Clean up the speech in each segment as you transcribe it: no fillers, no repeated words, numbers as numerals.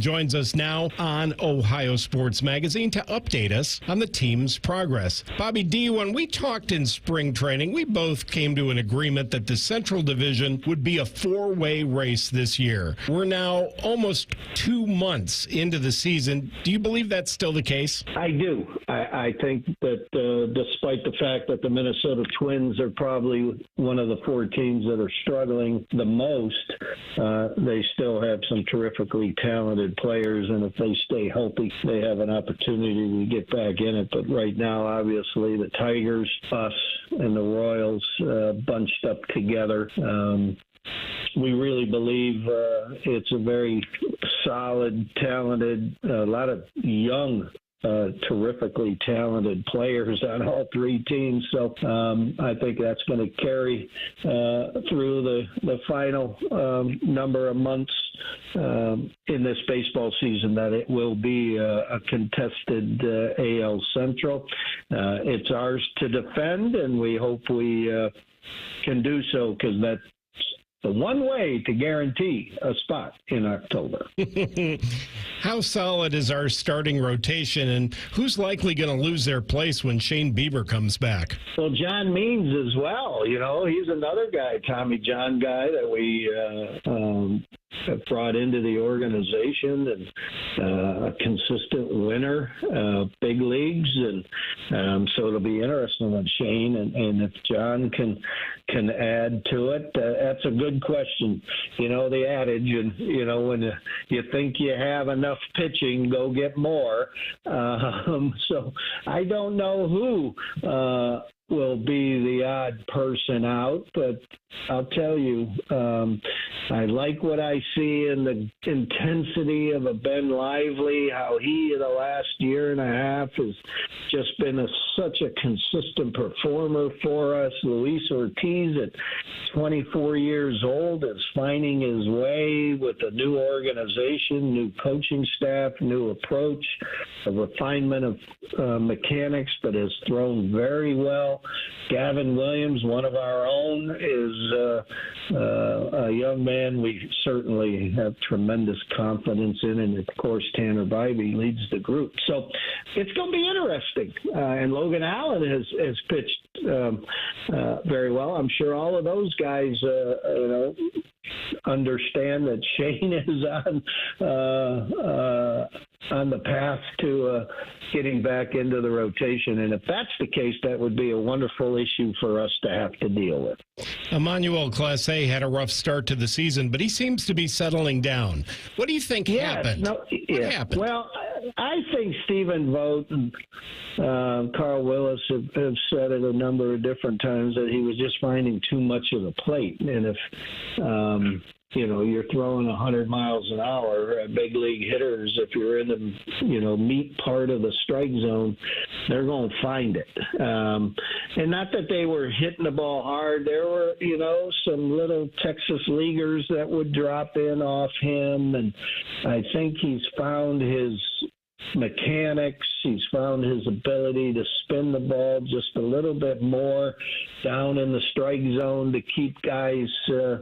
Joins us now on Ohio Sports Magazine to update us on the team's progress. Bobby D, when we talked in spring training, we both came to an agreement that the Central Division would be a four-way race this year. We're now almost 2 months into the season. Do you believe that's still the case? I do. I think that despite the fact that the Minnesota Twins are probably one of the four teams that are struggling the most, they still have some terrifically talented players, and if they stay healthy, they have an opportunity to get back in it. But right now, obviously, the Tigers, us, and the Royals bunched up together. We really believe it's a very solid, talented, a lot of young terrifically talented players on all three teams. So I think that's going to carry through the final number of months in this baseball season, that it will be a contested AL Central. It's ours to defend, and we hope we can do so, because that's the one way to guarantee a spot in October. How solid is our starting rotation, and who's likely going to lose their place when Shane Bieber comes back? Well, John Means as well. You know, he's another guy, Tommy John guy, that we have brought into the organization, and a consistent winner, big leagues, and so it'll be interesting on Shane, and if John can add to it. That's a good question. You know, the adage, and you know, when you think you have enough pitching, go get more. So I don't know who will be the odd person out, but I'll tell you, I like what I see in the intensity of a Ben Lively, how he in the last year and a half has just been such a consistent performer for us. Luis Ortiz at 24 years old is finding his way with a new organization, new coaching staff, new approach, a refinement of mechanics, but has thrown very well. Gavin Williams, one of our own, is a young man we certainly have tremendous confidence in, and of course Tanner Bybee leads the group. So it's going to be interesting. And Logan Allen has pitched very well. I'm sure all of those guys, understand that Shane is on the path to getting back into the rotation. And if that's the case, that would be a wonderful issue for us to have to deal with. Emmanuel Clase had a rough start to the season, but he seems to be settling down. What do you think happened? What happened? Well, I think Stephen Vogt and Carl Willis have said it a number of different times that he was just finding too much of the plate. And if you're throwing 100 miles an hour, big league hitters, if you're in the, meat part of the strike zone, they're going to find it. And not that they were hitting the ball hard. There were, some little Texas leaguers that would drop in off him. And I think he's found his mechanics. He's found his ability to spin the ball just a little bit more down in the strike zone to keep guys a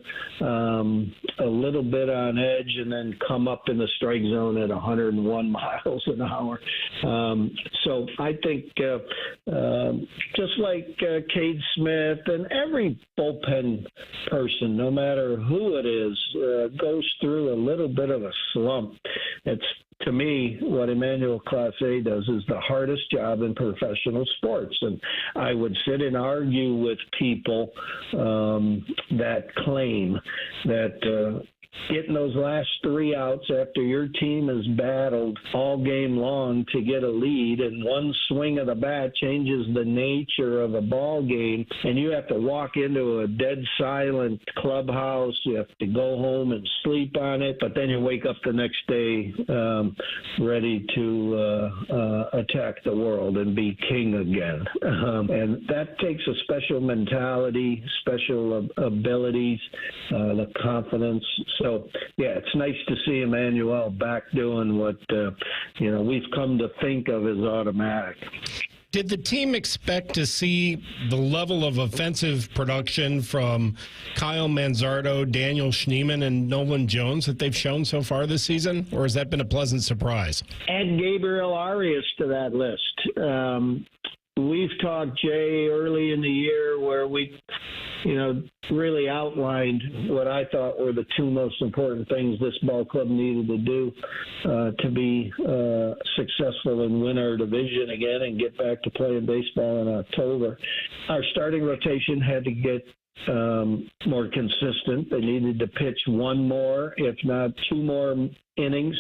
little bit on edge, and then come up in the strike zone at 101 miles an hour. So I think just like Cade Smith and every bullpen person, no matter who it is, goes through a little bit of a slump. It's, to me, what Emmanuel Clase does is the hardest job in professional sports. And I would sit and argue with people that claim that getting those last three outs after your team has battled all game long to get a lead, and one swing of the bat changes the nature of a ball game, and you have to walk into a dead silent clubhouse, you have to go home and sleep on it, but then you wake up the next day ready to attack the world and be king again. And that takes a special mentality, special abilities, the confidence. So, yeah, it's nice to see Emmanuel back doing what, we've come to think of as automatic. Did the team expect to see the level of offensive production from Kyle Manzardo, Daniel Schneemann, and Nolan Jones that they've shown so far this season, or has that been a pleasant surprise? Add Gabriel Arias to that list. We've talked, Jay, early in the year where we, really outlined what I thought were the two most important things this ball club needed to do to be successful and win our division again and get back to playing baseball in October. Our starting rotation had to get more consistent. They needed to pitch one more, if not two more innings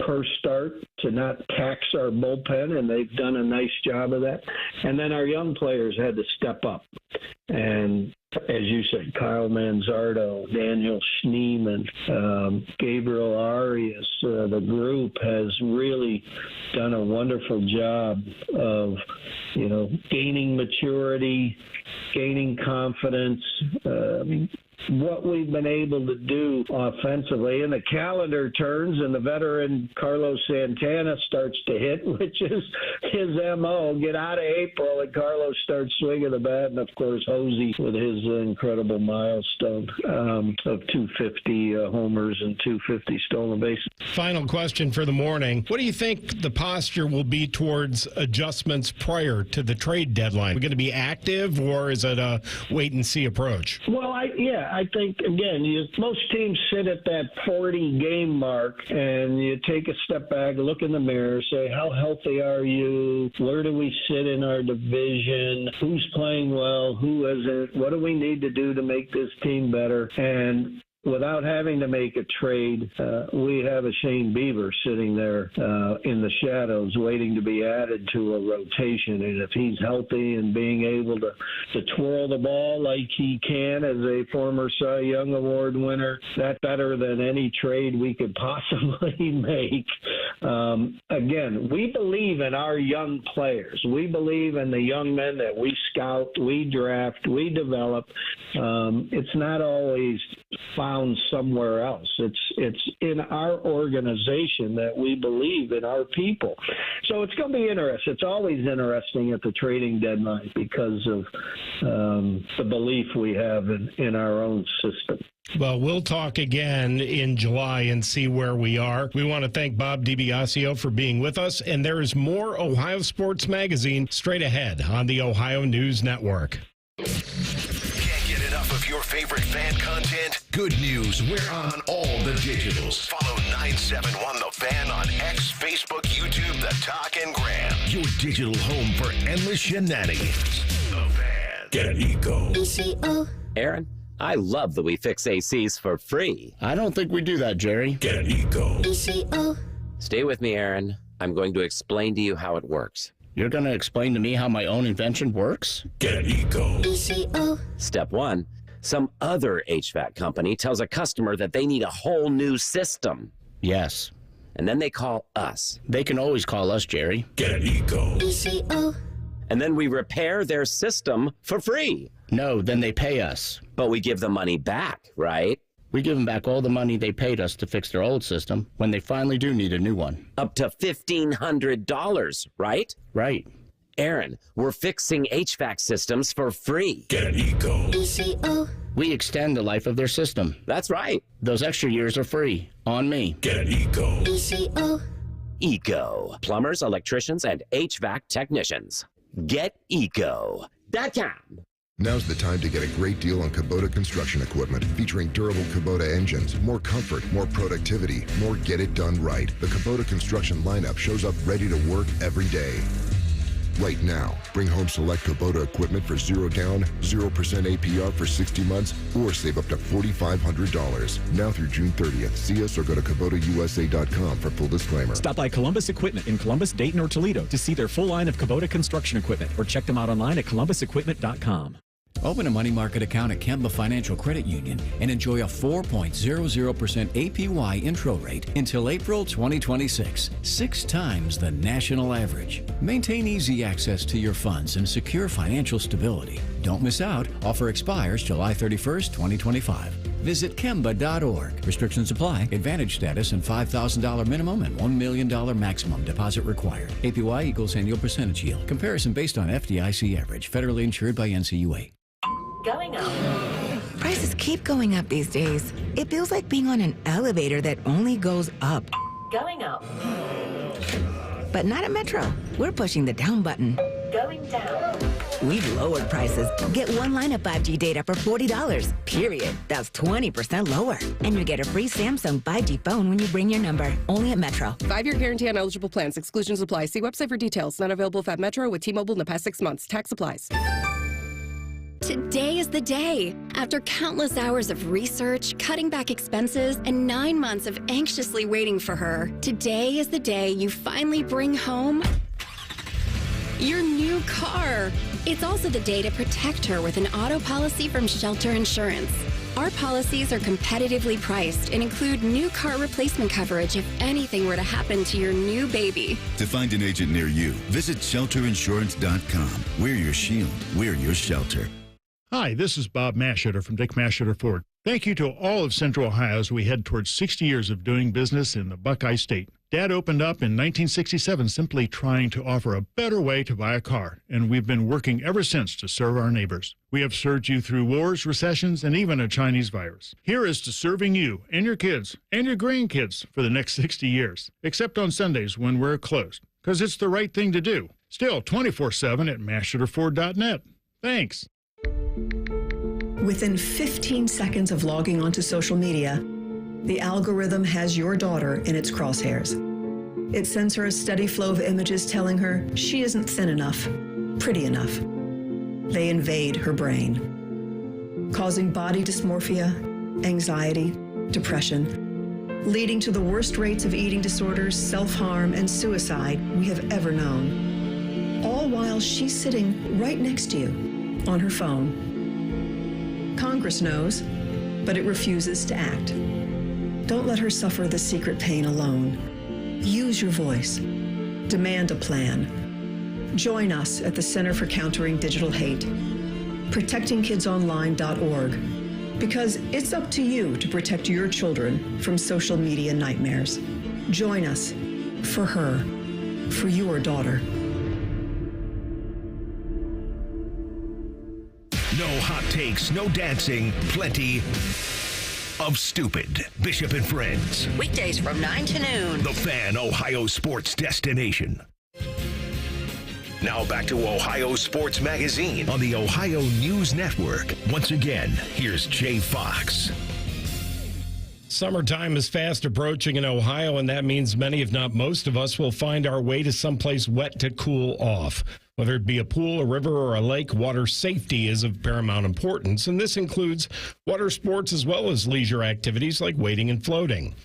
per start to not tax our bullpen, and they've done a nice job of that. And then our young players had to step up. And as you said, Kyle Manzardo, Daniel Schneemann, Gabriel Arias, the group has really done a wonderful job of, gaining maturity, gaining confidence, what we've been able to do offensively. And the calendar turns and the veteran Carlos Santana starts to hit, which is his MO. Get out of April and Carlos starts swinging the bat. And, of course, Hosey with his incredible milestone of 250 homers and 250 stolen bases. Final question for the morning. What do you think the posture will be towards adjustments prior to the trade deadline? Are we going to be active, or is it a wait-and-see approach? Well, I think, again, most teams sit at that 40-game mark, and you take a step back, look in the mirror, say, how healthy are you? Where do we sit in our division? Who's playing well? Who isn't? What do we need to do to make this team better? And without having to make a trade, we have a Shane Bieber sitting there in the shadows waiting to be added to a rotation. And if he's healthy and being able to twirl the ball like he can as a former Cy Young Award winner, that's better than any trade we could possibly make. Again, we believe in our young players. We believe in the young men that we scout, we draft, we develop. It's not always found somewhere else. It's in our organization that we believe in our people. So it's going to be interesting. It's always interesting at the trading deadline because of the belief we have in our own system. Well, we'll talk again in July and see where we are. We want to thank Bob DiBiasio for being with us, and there is more Ohio Sports Magazine straight ahead on the Ohio News Network. Can't get enough of your favorite fan content? Good news, we're on all the digitals. Follow 971 The Fan on X, Facebook, YouTube, The Talk, and Gram. Your digital home for endless shenanigans. The Fan. Get Eco. ECO. Aaron, I love that we fix ACs for free. I don't think we do that, Jerry. Get Eco. ECO. Stay with me, Aaron. I'm going to explain to you how it works. You're going to explain to me how my own invention works? Get Eco. ECO. Step 1. Some other HVAC company tells a customer that they need a whole new system. Yes. And then they call us. They can always call us, Jerry. Get Eco. ECO. And then we repair their system for free. No, then they pay us. But we give the money back, right? We give them back all the money they paid us to fix their old system when they finally do need a new one. Up to $1,500, right? Right. Aaron, we're fixing HVAC systems for free. Get Eco. ECO. We extend the life of their system. That's right. Those extra years are free. On me. Get Eco. ECO. Eco. Plumbers, electricians, and HVAC technicians. GetEco.com. Now's the time to get a great deal on Kubota construction equipment, featuring durable Kubota engines, more comfort, more productivity, more get it done right. The Kubota construction lineup shows up ready to work every day. Right now, bring home select Kubota equipment for 0 down, 0% APR for 60 months, or save up to $4,500. Now through June 30th. See us or go to KubotaUSA.com for full disclaimer. Stop by Columbus Equipment in Columbus, Dayton, or Toledo to see their full line of Kubota construction equipment, or check them out online at ColumbusEquipment.com. Open a money market account at Kemba Financial Credit Union and enjoy a 4.00% APY intro rate until April 2026, 6 times the national average. Maintain easy access to your funds and secure financial stability. Don't miss out. Offer expires July 31st, 2025. Visit Kemba.org. Restrictions apply. Advantage status and $5,000 minimum and $1 million maximum deposit required. APY equals annual percentage yield. Comparison based on FDIC average. Federally insured by NCUA. Going up. Prices keep going up these days. It feels like being on an elevator that only goes up. Going up. But not at Metro. We're pushing the down button. Going down. We've lowered prices. Get one line of 5G data for $40, period. That's 20% lower. And you get a free Samsung 5G phone when you bring your number. Only at Metro. 5-year guarantee on eligible plans. Exclusions apply. See website for details. Not available at Metro with T-Mobile in the past 6 months. Tax applies. Today is the day. After countless hours of research, cutting back expenses, and 9 months of anxiously waiting for her, today is the day you finally bring home your new car. It's also the day to protect her with an auto policy from Shelter Insurance. Our policies are competitively priced and include new car replacement coverage if anything were to happen to your new baby. To find an agent near you, visit shelterinsurance.com. We're your shield. We're your shelter. Hi, this is Bob Masheter from Dick Masheter Ford. Thank you to all of Central Ohio as we head towards 60 years of doing business in the Buckeye State. Dad opened up in 1967 simply trying to offer a better way to buy a car, and we've been working ever since to serve our neighbors. We have served you through wars, recessions, and even a Chinese virus. Here is to serving you and your kids and your grandkids for the next 60 years, except on Sundays when we're closed, because it's the right thing to do. Still 24/7 at masheterford.net. Thanks. Within 15 seconds of logging onto social media, the algorithm has your daughter in its crosshairs. It sends her a steady flow of images telling her she isn't thin enough, pretty enough. They invade her brain, causing body dysmorphia, anxiety, depression, leading to the worst rates of eating disorders, self-harm, and suicide we have ever known. All while she's sitting right next to you on her phone. Congress knows, but it refuses to act. Don't let her suffer the secret pain alone. Use your voice. Demand a plan. Join us at the Center for Countering Digital Hate, protectingkidsonline.org, because it's up to you to protect your children from social media nightmares. Join us for her, for your daughter. No hot takes, no dancing, plenty of stupid. Bishop and Friends. Weekdays from 9 to noon. The Fan, Ohio sports destination. Now back to Ohio Sports Magazine on the Ohio News Network. Once again, here's Jay Fox. Summertime is fast approaching in Ohio, and that means many, if not most of us, will find our way to someplace wet to cool off. Whether it be a pool, a river, or a lake, water safety is of paramount importance, and this includes water sports as well as leisure activities like wading and floating.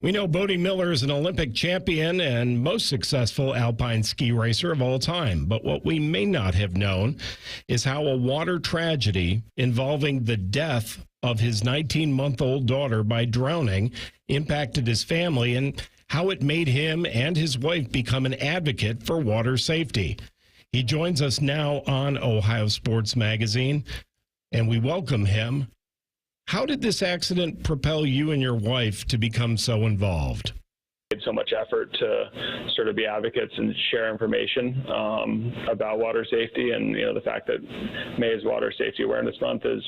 We know Bodie Miller is an Olympic champion and most successful alpine ski racer of all time, but what we may not have known is how a water tragedy involving the death of his 19-month-old daughter by drowning impacted his family and how it made him and his wife become an advocate for water safety. He joins us now on Ohio Sports Magazine, and we welcome him. How did this accident propel you and your wife to become so involved? So much effort to sort of be advocates and share information about water safety, and the fact that May is Water Safety Awareness Month is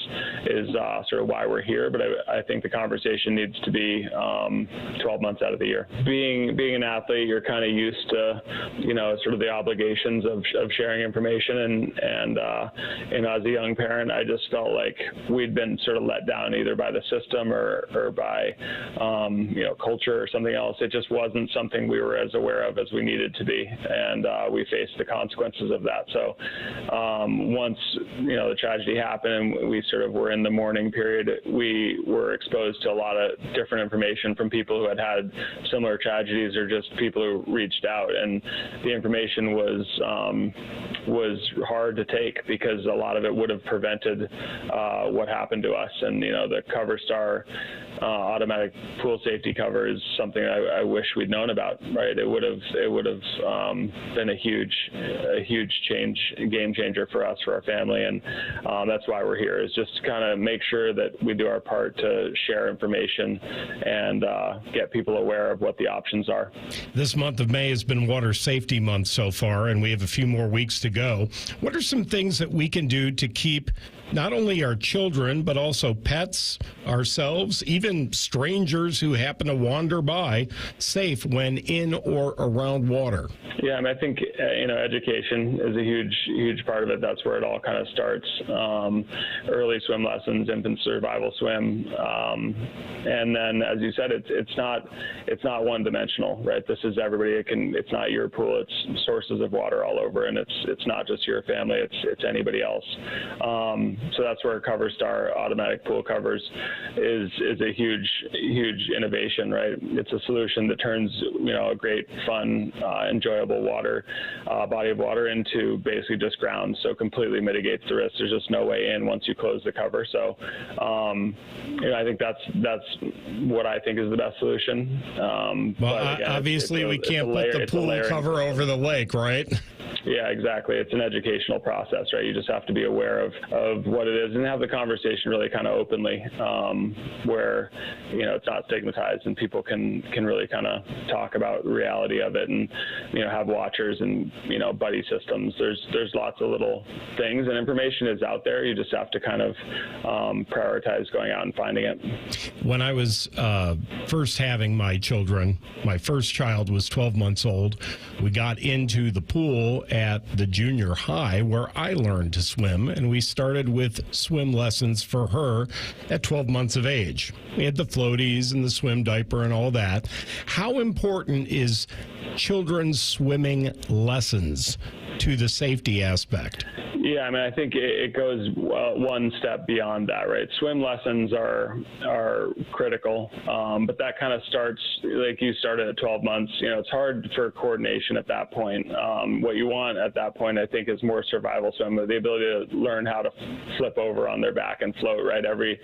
sort of why we're here. But I think the conversation needs to be 12 months out of the year. Being an athlete, you're kind of used to sort of the obligations of sharing information, and as a young parent, I just felt like we'd been sort of let down either by the system or by culture or something else. It just wasn't something we were as aware of as we needed to be, and we faced the consequences of that. So once the tragedy happened and we sort of were in the mourning period, we were exposed to a lot of different information from people who had similar tragedies or just people who reached out, and the information was hard to take because a lot of it would have prevented what happened to us. And the Cover Star automatic pool safety cover is something I wish wish we'd known about, right? It would have been a huge game changer for us, for our family, and that's why we're here, is just to kind of make sure that we do our part to share information and get people aware of what the options are. This month of May has been Water Safety Month so far, and we have a few more weeks to go. What are some things that we can do to keep not only our children, but also pets, ourselves, even strangers who happen to wander by, safe when in or around water? Yeah, I think education is a huge part of it. That's where it all kind of starts. Early swim lessons, infant survival swim, and then, as you said, it's not one dimensional, right? This is everybody. It's not your pool. It's sources of water all over, and it's not just your family. It's anybody else. So that's where CoverStar automatic pool covers is a huge innovation, right? It's a solution that turns a great, fun, enjoyable body of water into basically just ground, so completely mitigates the risk. There's just no way in once you close the cover. So I think that's what I think is the best solution. Again, obviously we can't put the pool cover over the lake, right? Yeah, exactly. It's an educational process, right? You just have to be aware of what it is and have the conversation really kind of openly, where it's not stigmatized and people can really kind of talk about the reality of it, and have watchers and buddy systems. There's lots of little things, and information is out there. You just have to kind of prioritize going out and finding it. When I was first having my children, my first child was 12 months old. We got into the pool at the junior high where I learned to swim, and we started with swim lessons for her at 12 months of age. We had the floaties and the swim diaper and all that. How important is children's swimming lessons to the safety aspect? Yeah, I think it goes one step beyond that, right? Swim lessons are critical, but that kind of starts, like you started at 12 months. It's hard for coordination at that point. What you want at that point, I think, is more survival swim, the ability to learn how to flip over on their back and float, right? Every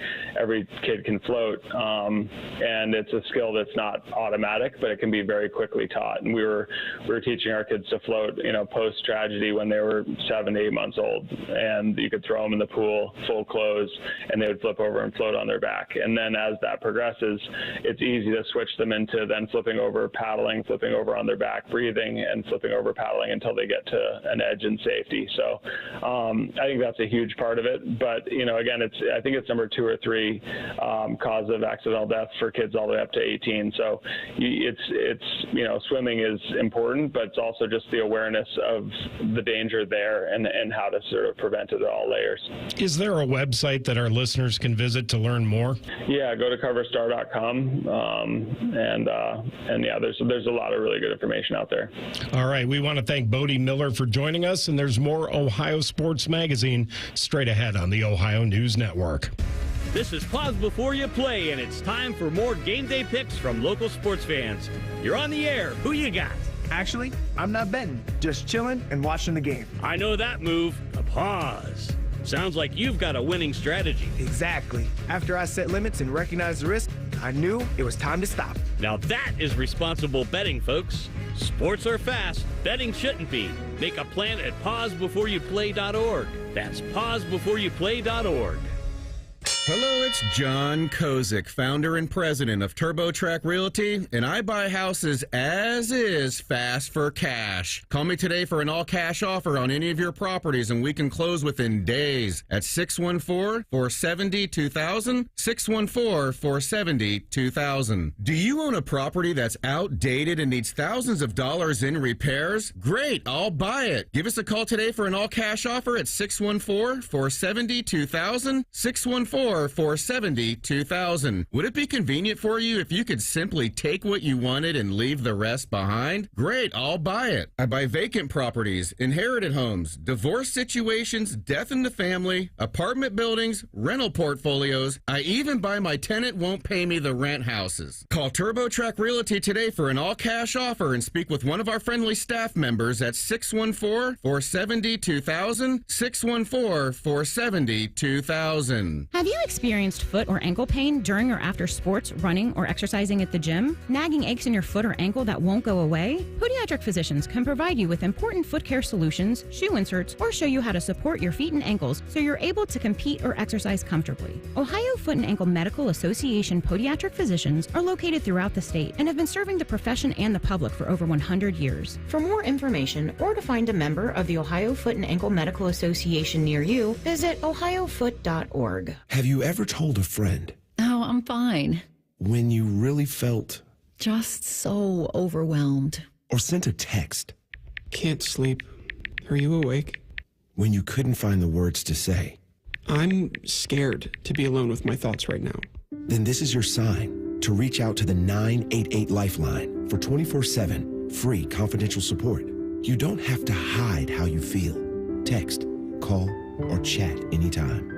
kid can float, and it's a skill that's not automatic, but it can be very quickly taught. And we were teaching our kids to float, post-tragedy when they were 7 to 8 months old. And you could throw them in the pool full clothes, and they would flip over and float on their back. And then as that progresses, it's easy to switch them into then flipping over, paddling, flipping over on their back, breathing, and flipping over, paddling until they get to an edge in safety. So I think that's a huge part of it. But again, I think it's number 2 or 3 cause of accidental death for kids all the way up to 18. So swimming is important, but it's also just the awareness of the danger there and how to sort of prevent it at all layers. Is there a website that our listeners can visit to learn more? Yeah, go to coverstar.com, and yeah, there's a lot of really good information out there. All right, we want to thank Bodie Miller for joining us, and there's more Ohio Sports Magazine straight ahead on the Ohio News Network. This is Pause Before You Play, and it's time for more game day picks from local sports fans. You're on the air. Who you got? Actually, I'm not betting, just chilling and watching the game. I know that move, a pause. Sounds like you've got a winning strategy. Exactly. After I set limits and recognized the risk, I knew it was time to stop. Now that is responsible betting, folks. Sports are fast, betting shouldn't be. Make a plan at pausebeforeyouplay.org. That's pausebeforeyouplay.org. Hello, it's John Kozik, founder and president of TurboTrack Realty, and I buy houses as is, fast for cash. Call me today for an all-cash offer on any of your properties, and we can close within days at 614-470-2000, 614-470-2000. Do you own a property that's outdated and needs thousands of dollars in repairs? Great, I'll buy it. Give us a call today for an all-cash offer at 614-470-2000, 614-470-2000. Would it be convenient for you if you could simply take what you wanted and leave the rest behind? Great, I'll buy it. I buy vacant properties, inherited homes, divorce situations, death in the family, apartment buildings, rental portfolios. I even buy my tenant won't pay me the rent houses. Call TurboTrack Realty today for an all-cash offer and speak with one of our friendly staff members at 614-470-2000, 614-470-2000. Have you experienced foot or ankle pain during or after sports, running, or exercising at the gym? Nagging aches in your foot or ankle that won't go away? Podiatric physicians can provide you with important foot care solutions, shoe inserts, or show you how to support your feet and ankles so you're able to compete or exercise comfortably. Ohio Foot and Ankle Medical Association podiatric physicians are located throughout the state and have been serving the profession and the public for over 100 years. For more information or to find a member of the Ohio Foot and Ankle Medical Association near you, visit ohiofoot.org. Have you ever told a friend? Oh, I'm fine. When you really felt? Just so overwhelmed. Or sent a text? Can't sleep. Are you awake? When you couldn't find the words to say? I'm scared to be alone with my thoughts right now. Then this is your sign to reach out to the 988 Lifeline for 24/7 free confidential support. You don't have to hide how you feel. Text, call, or chat anytime.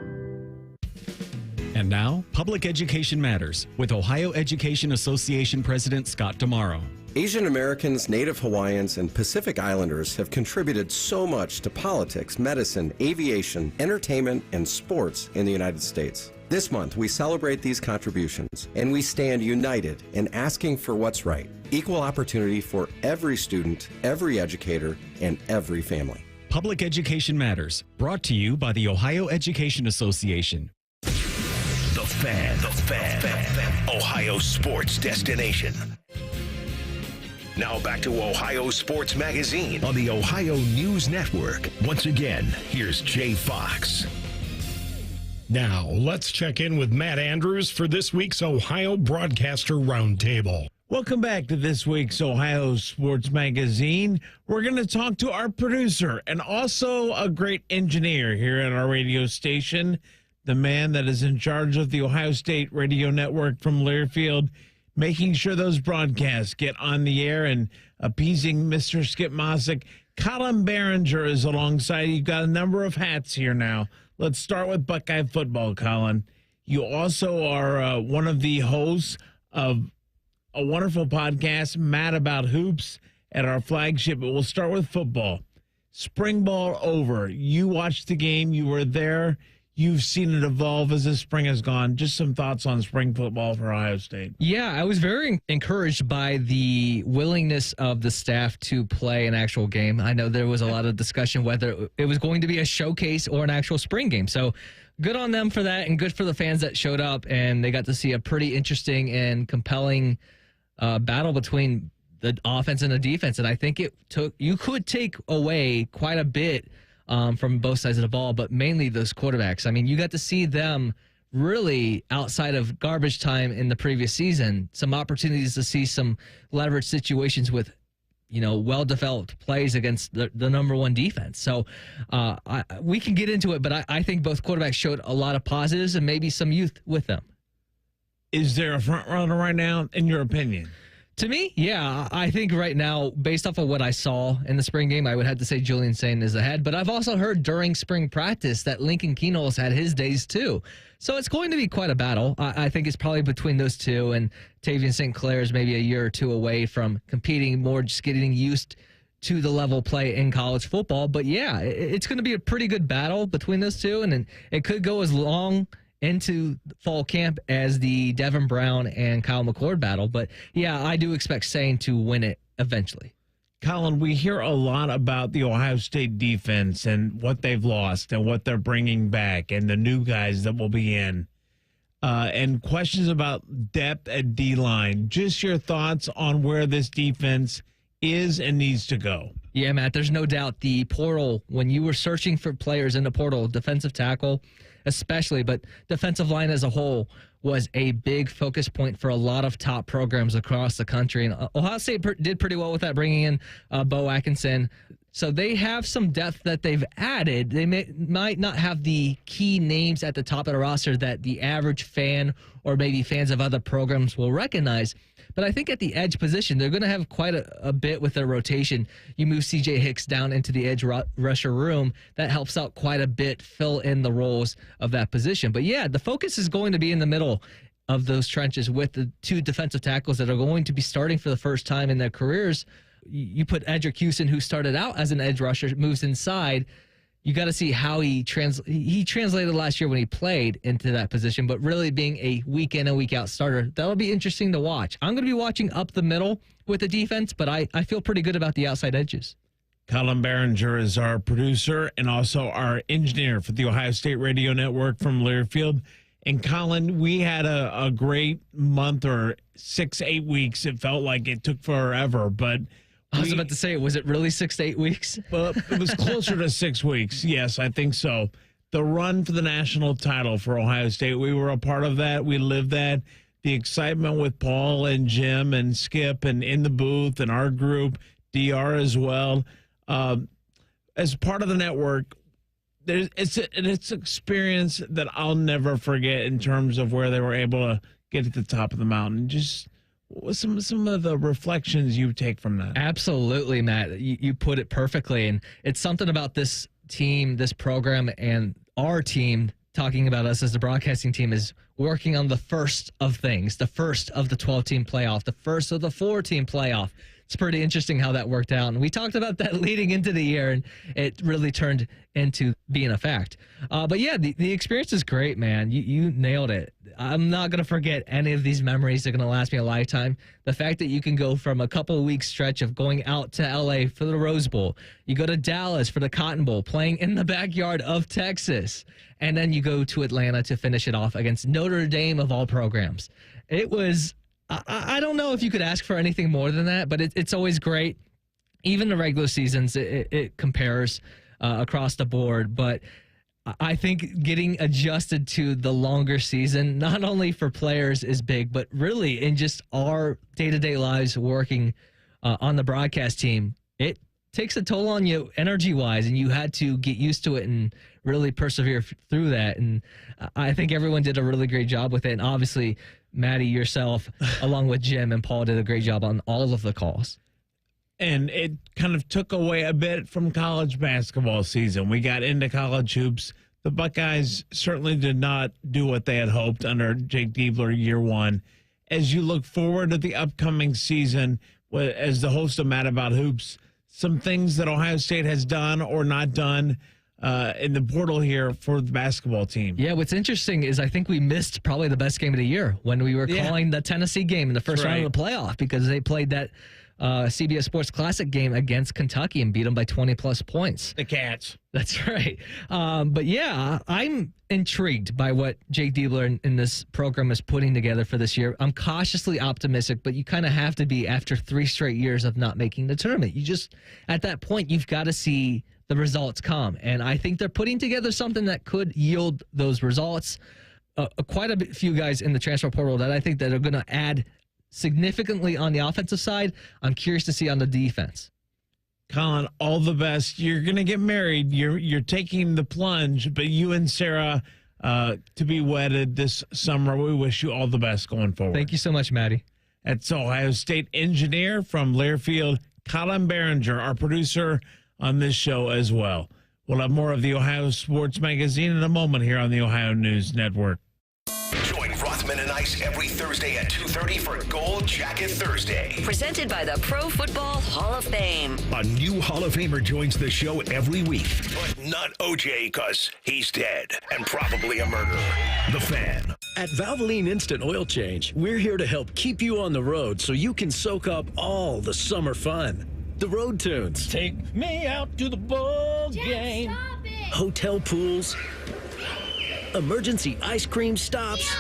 And now, Public Education Matters with Ohio Education Association President Scott Damaro. Asian Americans, Native Hawaiians, and Pacific Islanders have contributed so much to politics, medicine, aviation, entertainment, and sports in the United States. This month, we celebrate these contributions, and we stand united in asking for what's right. Equal opportunity for every student, every educator, and every family. Public Education Matters, brought to you by the Ohio Education Association. The Fan. Ohio sports destination. Now back to Ohio Sports Magazine on the Ohio News Network. Once again, here's Jay Fox. Now, let's check in with Matt Andrews for this week's Ohio Broadcaster Roundtable. Welcome back to this week's Ohio Sports Magazine. We're going to talk to our producer and also a great engineer here at our radio station, the man that is in charge of the Ohio State Radio Network from Learfield, making sure those broadcasts get on the air and appeasing Mr. Skip Mossick. Colin Behringer is alongside. You've got a number of hats here now. Let's start with Buckeye football, Colin. You also are one of the hosts of a wonderful podcast, Mad About Hoops, at our flagship. But we'll start with football. Spring ball over. You watched the game. You were there. You've seen it evolve as the spring has gone. Just some thoughts on spring football for Ohio State. Yeah, I was very encouraged by the willingness of the staff to play an actual game. I know there was a lot of discussion whether it was going to be a showcase or an actual spring game. So good on them for that, and good for the fans that showed up, and they got to see a pretty interesting and compelling battle between the offense and the defense. And I think you could take away quite a bit from both sides of the ball, but mainly those quarterbacks. I mean, you got to see them really outside of garbage time in the previous season, some opportunities to see some leverage situations with, well-developed plays against the number one defense. So we can get into it, but I think both quarterbacks showed a lot of positives and maybe some youth with them. Is there a front runner right now, in your opinion? To me, yeah. I think right now, based off of what I saw in the spring game, I would have to say Julian Sain is ahead. But I've also heard during spring practice that Lincoln Keenol's had his days too. So it's going to be quite a battle. I think it's probably between those two, and Tavian St. Clair is maybe a year or two away from competing more, just getting used to the level play in college football. But yeah, it's going to be a pretty good battle between those two, and it could go as long into fall camp as the Devin Brown and Kyle McCord battle. But yeah, I do expect Sain to win it eventually. Colin, we hear a lot about the Ohio State defense and what they've lost and what they're bringing back and the new guys that will be in, and questions about depth at D-line. Just your thoughts on where this defense is and needs to go. Yeah, Matt, there's no doubt the portal, when you were searching for players in the portal, defensive tackle especially, but defensive line as a whole was a big focus point for a lot of top programs across the country. And Ohio State did pretty well with that, bringing in Bo Atkinson. So they have some depth that they've added. They might not have the key names at the top of the roster that the average fan or maybe fans of other programs will recognize. But I think at the edge position, they're going to have quite a bit with their rotation. You move C.J. Hicks down into the edge rusher room. That helps out quite a bit, fill in the roles of that position. But yeah, the focus is going to be in the middle of those trenches with the two defensive tackles that are going to be starting for the first time in their careers. You put Edric Houston, who started out as an edge rusher, moves inside. you got to see how he translated last year when he played into that position, but really being a week in and week out starter, that'll be interesting to watch. I'm going to be watching up the middle with the defense, but I feel pretty good about the outside edges. Colin Behringer is our producer and also our engineer for the Ohio State Radio Network from Learfield. And Colin, we had a great month or 6-8 weeks. It felt like it took forever, but I was about to say, was it really 6 to 8 weeks? Well, it was closer to 6 weeks. Yes, I think so. The run for the national title for Ohio State, we were a part of that. We lived that. The excitement with Paul and Jim and Skip and in the booth and our group, DR as well. As part of the network, it's an experience that I'll never forget in terms of where they were able to get to the top of the mountain. Just some of the reflections you take from that. Absolutely, Matt. You put it perfectly. And it's something about this team, this program, and our team, talking about us as the broadcasting team, is working on the first of things, the first of the 12-team playoff, the first of the 4-team playoff. It's pretty interesting how that worked out. And we talked about that leading into the year, and it really turned into being a fact. But yeah, the experience is great, man. You nailed it. I'm not going to forget any of these memories. They're going to last me a lifetime. The fact that you can go from a couple of weeks stretch of going out to LA for the Rose Bowl, you go to Dallas for the Cotton Bowl, playing in the backyard of Texas, and then you go to Atlanta to finish it off against Notre Dame of all programs. It was, I don't know if you could ask for anything more than that, but it's always great. Even the regular seasons, it compares across the board, but I think getting adjusted to the longer season, not only for players, is big, but really in just our day-to-day lives working on the broadcast team, it takes a toll on you energy-wise, and you had to get used to it and really persevere through that. And I think everyone did a really great job with it. And obviously, Maddie, yourself, along with Jim and Paul, did a great job on all of the calls. And it kind of took away a bit from college basketball season. We got into college hoops. The Buckeyes certainly did not do what they had hoped under Jake Diebler year one. As you look forward to the upcoming season, as the host of Mad About Hoops, some things that Ohio State has done or not done in the portal here for the basketball team. Yeah, what's interesting is I think we missed probably the best game of the year when we were calling the Tennessee game in the first round of the playoff, because they played that CBS Sports Classic game against Kentucky and beat them by 20-plus points. The Cats. That's right. But yeah, I'm intrigued by what Jake Diebler in this program is putting together for this year. I'm cautiously optimistic, but you kind of have to be after 3 straight years of not making the tournament. You just, at that point, you've got to see the results come. And I think they're putting together something that could yield those results. Quite a few guys in the transfer portal that I think that are going to add significantly on the offensive side. I'm curious to see on the defense. Colin, all the best. You're going to get married. You're taking the plunge, but you and Sarah to be wedded this summer. We wish you all the best going forward. Thank you so much, Maddie. That's Ohio State engineer from Learfield, Colin Behringer, our producer on this show as well. We'll have more of the Ohio Sports Magazine in a moment here on the Ohio News Network. Join Rothman and Ice every Thursday at 2:30 for Gold Jacket Thursday. Presented by the Pro Football Hall of Fame. A new Hall of Famer joins the show every week, but not OJ, because he's dead and probably a murderer. The Fan. At Valvoline Instant Oil Change, we're here to help keep you on the road so you can soak up all the summer fun. The road tunes. Take me out to the ball game. Hotel pools. Emergency ice cream stops.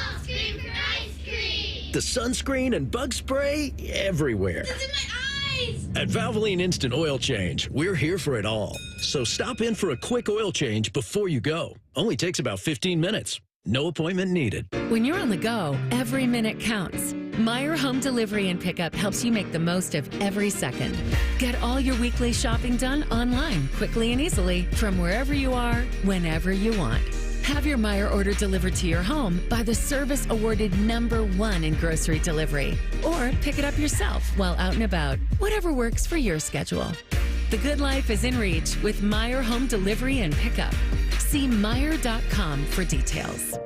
The sunscreen and bug spray everywhere. It's in my eyes. At Valvoline Instant Oil Change, we're here for it all. So stop in for a quick oil change before you go. Only takes about 15 minutes. No appointment needed. When you're on the go, every minute counts. Meijer Home Delivery and Pickup helps you make the most of every second. Get all your weekly shopping done online, quickly and easily, from wherever you are, whenever you want. Have your Meijer order delivered to your home by the service awarded #1 in grocery delivery. Or pick it up yourself while out and about. Whatever works for your schedule. The good life is in reach with Meijer Home Delivery and Pickup. See Meijer.com for details.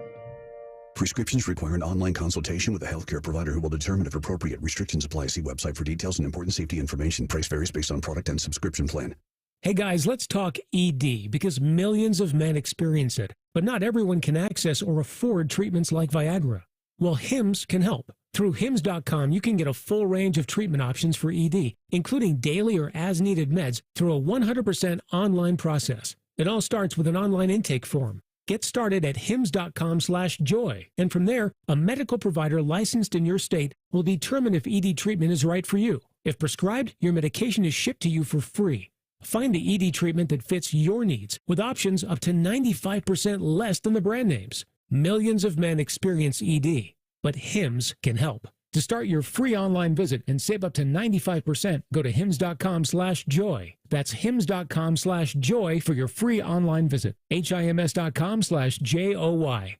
Prescriptions require an online consultation with a healthcare provider who will determine if appropriate. Restrictions apply. See website for details and important safety information. Price varies based on product and subscription plan. Hey guys, let's talk ED because millions of men experience it, but not everyone can access or afford treatments like Viagra. Well, Hims can help. Through Hims.com, you can get a full range of treatment options for ED, including daily or as-needed meds through a 100% online process. It all starts with an online intake form. Get started at hims.com/joy, and from there, a medical provider licensed in your state will determine if ED treatment is right for you. If prescribed, your medication is shipped to you for free. Find the ED treatment that fits your needs with options up to 95% less than the brand names. Millions of men experience ED, but Hims can help. To start your free online visit and save up to 95%, go to hims.com/joy. That's hims.com/joy for your free online visit. HIMS.com/JOY.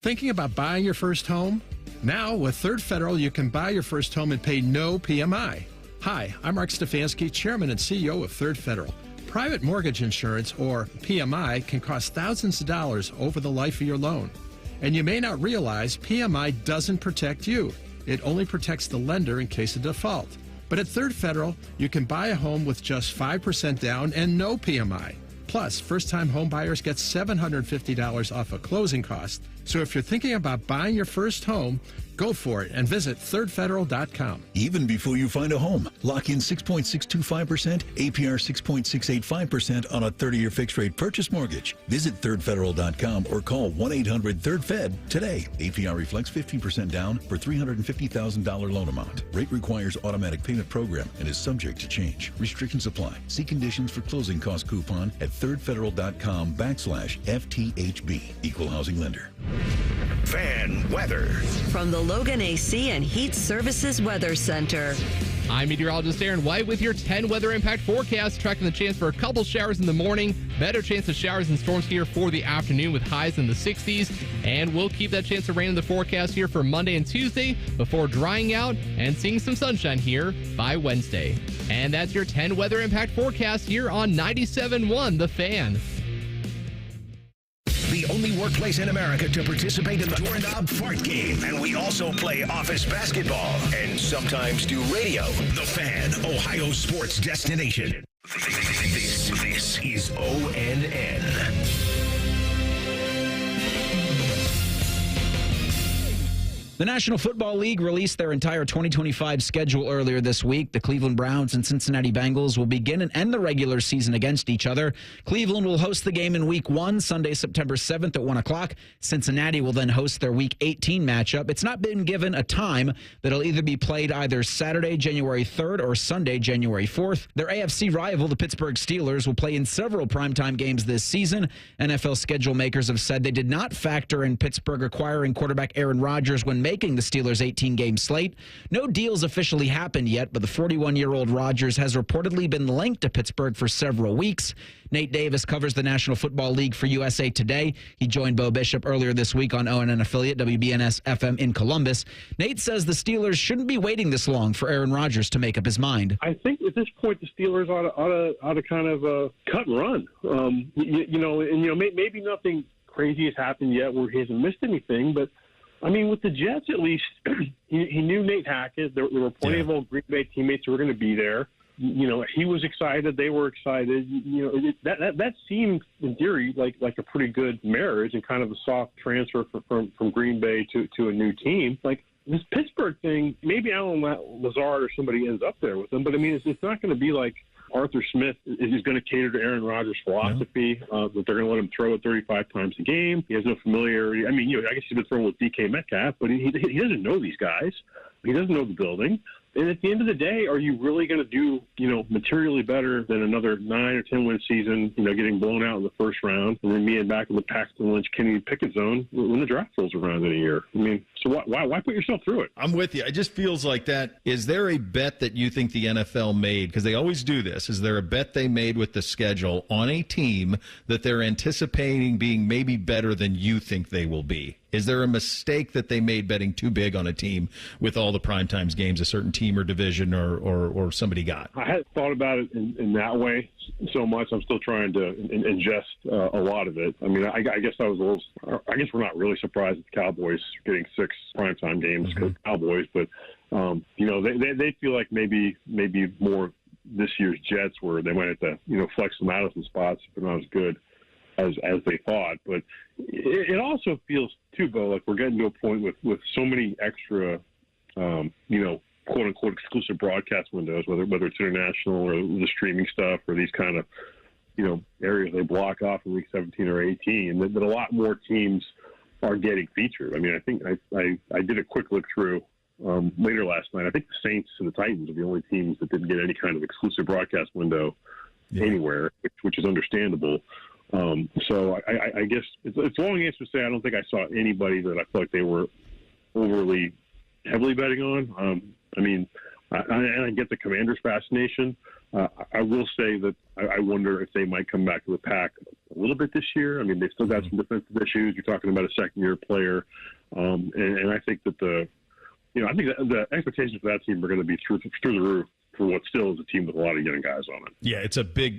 Thinking about buying your first home? Now, with Third Federal, you can buy your first home and pay no PMI. Hi, I'm Mark Stefanski, Chairman and CEO of Third Federal. Private mortgage insurance, or PMI, can cost thousands of dollars over the life of your loan. And you may not realize PMI doesn't protect you. It only protects the lender in case of default. But at Third Federal, you can buy a home with just 5% down and no PMI. Plus, first-time home buyers get $750 off a closing cost. So if you're thinking about buying your first home, go for it and visit thirdfederal.com. Even before you find a home, lock in 6.625%, APR 6.685% on a 30-year fixed-rate purchase mortgage. Visit thirdfederal.com or call 1-800-3rd-FED today. APR reflects 15% down for $350,000 loan amount. Rate requires automatic payment program and is subject to change. Restrictions apply. See conditions for closing cost coupon at thirdfederal.com/FTHB. Equal housing lender. Fan weather. From the Logan AC and Heat Services Weather Center. I'm meteorologist Aaron White with your 10 weather impact forecast, tracking the chance for a couple showers in the morning, better chance of showers and storms here for the afternoon with highs in the 60s, and we'll keep that chance of rain in the forecast here for Monday and Tuesday before drying out and seeing some sunshine here by Wednesday. And that's your 10 weather impact forecast here on 97.1 The Fan. The only workplace in America to participate in the Doorknob Fart Game. And we also play office basketball and sometimes do radio. The Fan, Ohio sports destination. This is ONN. The National Football League released their entire 2025 schedule earlier this week. The Cleveland Browns and Cincinnati Bengals will begin and end the regular season against each other. Cleveland will host the game in Week 1, Sunday, September 7th at 1 o'clock. Cincinnati will then host their Week 18 matchup. It's not been given a time that'll either be played either Saturday, January 3rd or Sunday, January 4th. Their AFC rival, the Pittsburgh Steelers, will play in several primetime games this season. NFL schedule makers have said they did not factor in Pittsburgh acquiring quarterback Aaron Rodgers when making the Steelers' 18-game slate. No deals officially happened yet, but the 41-year-old Rodgers has reportedly been linked to Pittsburgh for several weeks. Nate Davis covers the National Football League for USA Today. He joined Bo Bishop earlier this week on ONN affiliate WBNS-FM in Columbus. Nate says the Steelers shouldn't be waiting this long for Aaron Rodgers to make up his mind. I think at this point the Steelers ought to kind of cut and run. Maybe nothing crazy has happened yet where he hasn't missed anything, but I mean, with the Jets, at least, he knew Nate Hackett. There were plenty of old Green Bay teammates who were going to be there. He was excited. They were excited. That seemed, in theory, like a pretty good marriage and kind of a soft transfer from Green Bay to a new team. Like this Pittsburgh thing, maybe Alan Lazard or somebody ends up there with them, but I mean, it's not going to be like Arthur Smith is going to cater to Aaron Rodgers' philosophy, that they're going to let him throw it 35 times a game. He has no familiarity. I mean, I guess he's been throwing with DK Metcalf, but he doesn't know these guys. He doesn't know the building. And at the end of the day, are you really going to do, materially better than another 9 or 10 win season, getting blown out in the first round, and then being back in the Paxton Lynch, Kenny Pickett zone when the draft rolls around in a year? I mean, so why put yourself through it? I'm with you. It just feels like that. Is there a bet that you think the NFL made? Because they always do this. Is there a bet they made with the schedule on a team that they're anticipating being maybe better than you think they will be? Is there a mistake that they made betting too big on a team with all the primetimes games a certain team or division or somebody got? I hadn't thought about it in that way so much. I'm still trying to ingest a lot of it. I mean, I guess I guess we're not really surprised at the Cowboys getting 6 primetime games for the Cowboys, but they feel like maybe more this year's Jets, where they might have to, flex them out of some spots if they're not as good as they thought. But it also feels too, Bo, like we're getting to a point with so many extra, quote unquote exclusive broadcast windows, whether it's international or the streaming stuff or these kind of, areas they block off in week 17 or 18, that a lot more teams are getting featured. I mean, I think I did a quick look through later last night. I think the Saints and the Titans are the only teams that didn't get any kind of exclusive broadcast window anywhere, which is understandable. So I guess it's a long answer to say I don't think I saw anybody that I felt like they were overly heavily betting on. I get the Commanders' fascination. I will say that I wonder if they might come back to the pack a little bit this year. I mean, they've still got some defensive issues. You're talking about a second-year player, and I think that the expectations for that team are going to be through the roof for what still is a team with a lot of young guys on it. Yeah,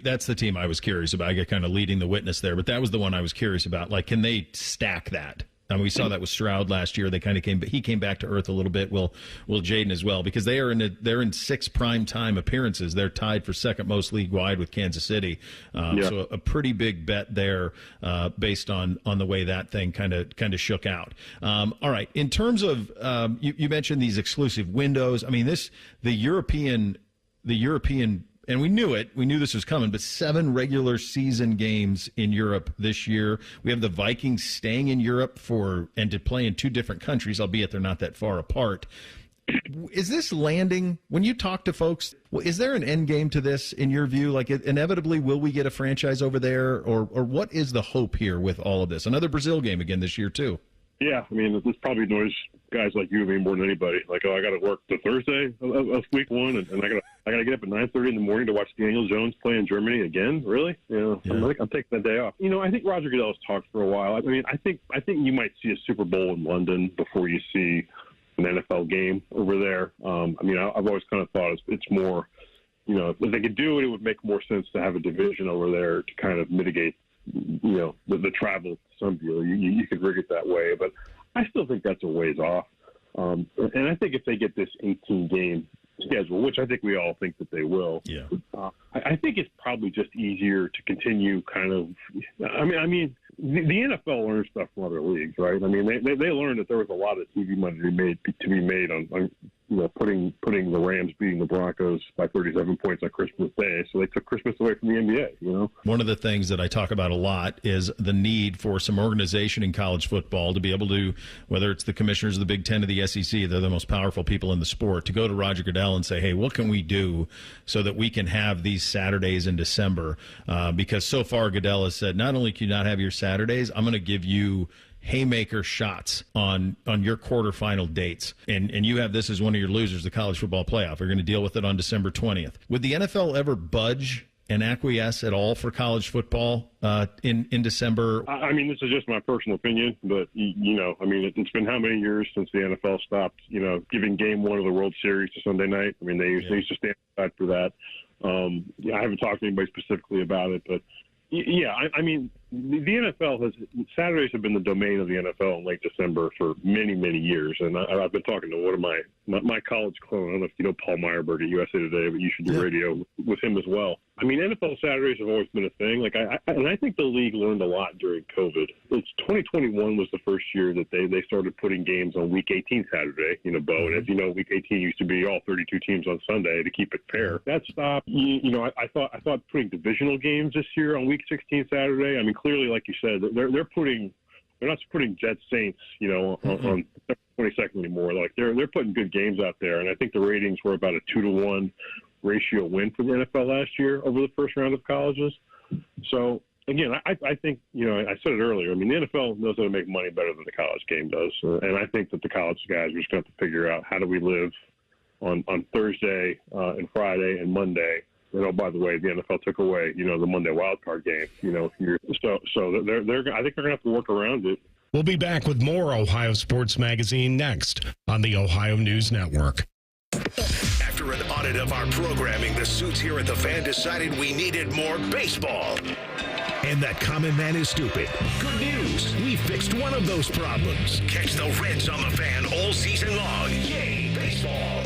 that's the team I was curious about. I get kind of leading the witness there, but that was the one I was curious about. Like, can they stack that? I mean, we saw that with Stroud last year. They kind of he came back to earth a little bit. Will Jaden as well, because they're in 6 primetime appearances. They're tied for second most league wide with Kansas City. So a pretty big bet there, based on the way that thing kind of shook out. All right, in terms of you mentioned these exclusive windows. I mean, the European. And we knew it. We knew this was coming, but 7 regular season games in Europe this year. We have the Vikings staying in Europe and to play in 2 different countries, albeit they're not that far apart. Is this landing? When you talk to folks, is there an end game to this in your view? Like, inevitably, will we get a franchise over there, or what is the hope here with all of this? Another Brazil game again this year too. Yeah, I mean, this probably annoys guys like you more than anybody. Like, I got to work the Thursday of week 1, and I got to get up at 9:30 in the morning to watch Daniel Jones play in Germany again. Really? I'm taking that day off. I think Roger Goodell has talked for a while. I mean, I think you might see a Super Bowl in London before you see an NFL game over there. I've always kind of thought it's more, if they could do it, it would make more sense to have a division over there to kind of mitigate the travel to some deal. You could rig it that way, but I still think that's a ways off. And I think if they get this 18-game schedule, which I think we all think that they will, I think it's probably just easier to continue kind of. I mean, the NFL learns stuff from other leagues, right? I mean, they learned that there was a lot of TV money to be made on putting the Rams beating the Broncos by 37 points on Christmas Day. So they took Christmas away from the NBA, One of the things that I talk about a lot is the need for some organization in college football to be able to, whether it's the commissioners of the Big Ten or the SEC, they're the most powerful people in the sport, to go to Roger Goodell and say, hey, what can we do so that we can have these Saturdays in December? Because so far Goodell has said, not only can you not have your Saturdays, I'm going to give you haymaker shots on your quarterfinal dates. And you have this as one of your losers, the college football playoff. You're going to deal with it on December 20th. Would the NFL ever budge and acquiesce at all for college football in December? I mean, this is just my personal opinion, but, it's been how many years since the NFL stopped, giving game 1 of the World Series to Sunday night? I mean, they used to stand aside for that. I haven't talked to anybody specifically about it, but yeah, I mean, the NFL Saturdays have been the domain of the NFL in late December for many, many years. And I've been talking to one of my college clone. I don't know if you know Paul Meyerberg at USA Today, but you should do radio with him as well. I mean, NFL Saturdays have always been a thing. Like, I think the league learned a lot during COVID. 2021 was the first year that they started putting games on Week 18 Saturday, Bo. And as you know, Week 18 used to be all 32 teams on Sunday to keep it fair. That stopped. I thought putting divisional games this year on Week 16 Saturday. I mean, clearly, like you said, they're not putting Jets Saints, on 22nd anymore. Like they're putting good games out there, and I think the ratings were about a 2-to-1 ratio win for the NFL last year over the first round of colleges. So again, I think I said it earlier. I mean, the NFL knows how to make money better than the college game does, and I think that the college guys are just going to have to figure out how do we live on Thursday and Friday and Monday. By the way, the NFL took away, the Monday wild card game. So they're I think they're going to have to work around it. We'll be back with more Ohio Sports Magazine next on the Ohio News Network. After an audit of our programming, the suits here at The Fan decided we needed more baseball. And that common man is stupid. Good news. We fixed one of those problems. Catch the Reds on The Fan all season long. Yay, baseball.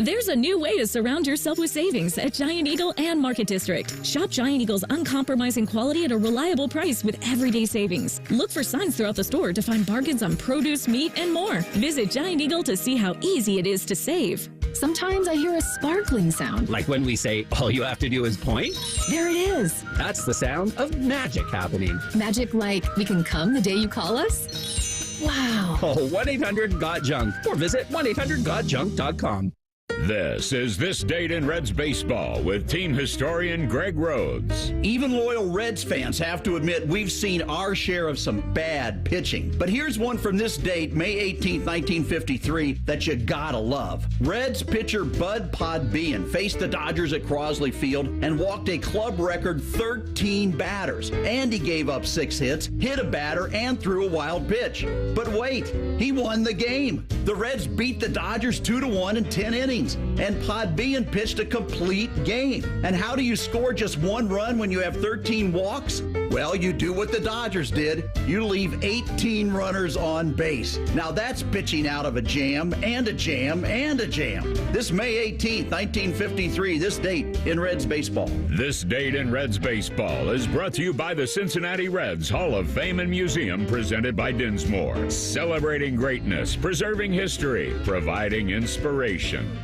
There's a new way to surround yourself with savings at Giant Eagle and Market District. Shop Giant Eagle's uncompromising quality at a reliable price with everyday savings. Look for signs throughout the store to find bargains on produce, meat, and more. Visit Giant Eagle to see how easy it is to save. Sometimes I hear a sparkling sound. Like when we say, all you have to do is point? There it is. That's the sound of magic happening. Magic like we can come the day you call us? Wow. Call 1-800-GOT-JUNK or visit 1-800-GOT-JUNK.com. This is This Date in Reds Baseball with team historian Greg Rhodes. Even loyal Reds fans have to admit we've seen our share of some bad pitching. But here's one from this date, May 18, 1953, that you gotta love. Reds pitcher Bud Podbean faced the Dodgers at Crosley Field and walked a club record 13 batters. And he gave up 6 hits, hit a batter, and threw a wild pitch. But wait, he won the game. The Reds beat the Dodgers 2-1 in 10 innings. And Podbean pitched a complete game. And how do you score just 1 run when you have 13 walks? Well, you do what the Dodgers did. You leave 18 runners on base. Now that's pitching out of a jam and a jam and a jam. This May 18th, 1953, this date in Reds baseball. This Date in Reds Baseball is brought to you by the Cincinnati Reds Hall of Fame and Museum, presented by Dinsmore. Celebrating greatness, preserving history, providing inspiration.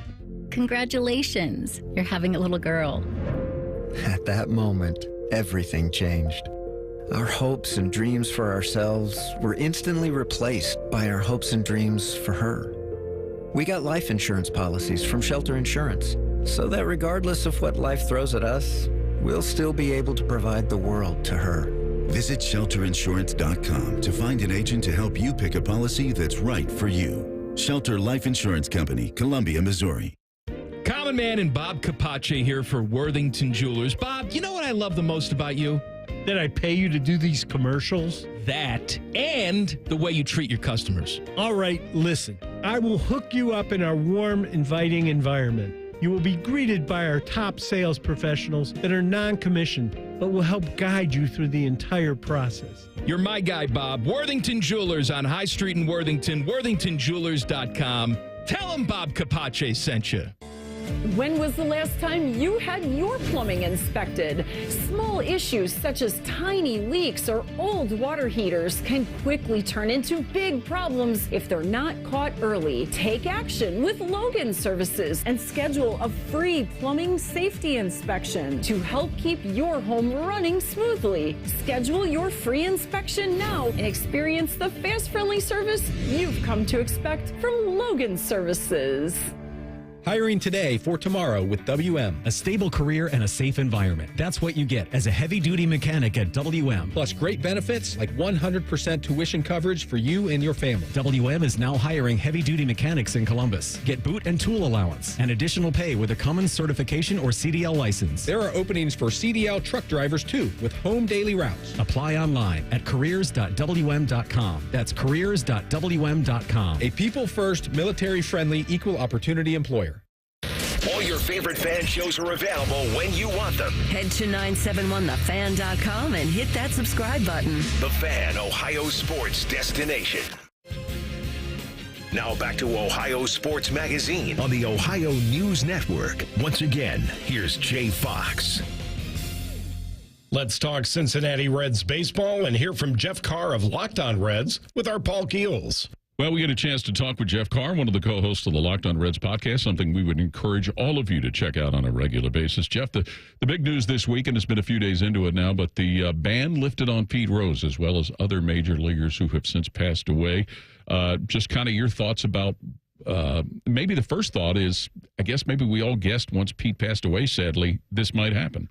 Congratulations, you're having a little girl. At that moment, everything changed. Our hopes and dreams for ourselves were instantly replaced by our hopes and dreams for her. We got life insurance policies from Shelter Insurance, so that regardless of what life throws at us, we'll still be able to provide the world to her. Visit shelterinsurance.com to find an agent to help you pick a policy that's right for you. Shelter Life Insurance Company, Columbia, Missouri. Common Man and Bob Capace here for Worthington Jewelers. Bob, you know what I love the most about you? That I pay you to do these commercials? That and the way you treat your customers. All right, listen. I will hook you up in our warm, inviting environment. You will be greeted by our top sales professionals that are non-commissioned, but will help guide you through the entire process. You're my guy, Bob. Worthington Jewelers on High Street in Worthington, worthingtonjewelers.com. Tell them Bob Capace sent you. When was the last time you had your plumbing inspected? Small issues such as tiny leaks or old water heaters can quickly turn into big problems if they're not caught early. Take action with Logan Services and schedule a free plumbing safety inspection to help keep your home running smoothly. Schedule your free inspection now and experience the fast, friendly service you've come to expect from Logan Services. Hiring today for tomorrow with WM. A stable career and a safe environment. That's what you get as a heavy-duty mechanic at WM. Plus great benefits like 100% tuition coverage for you and your family. WM is now hiring heavy-duty mechanics in Columbus. Get boot and tool allowance and additional pay with a Cummins certification or CDL license. There are openings for CDL truck drivers too with home daily routes. Apply online at careers.wm.com. That's careers.wm.com. A people-first, military-friendly, equal opportunity employer. All your favorite fan shows are available when you want them. Head to 971thefan.com and hit that subscribe button. The Fan, Ohio sports destination. Now back to Ohio Sports Magazine on the Ohio News Network. Once again, here's Jay Fox. Let's talk Cincinnati Reds baseball and hear from Jeff Carr of Locked On Reds with our Paul Keels. Well, we get a chance to talk with Jeff Carr, one of the co-hosts of the Locked On Reds podcast, something we would encourage all of you to check out on a regular basis. Jeff, the big news this week, and it's been a few days into it now, but the ban lifted on Pete Rose as well as other major leaguers who have since passed away. Just kind of your thoughts about maybe the first thought is, I guess maybe we all guessed once Pete passed away, sadly, this might happen.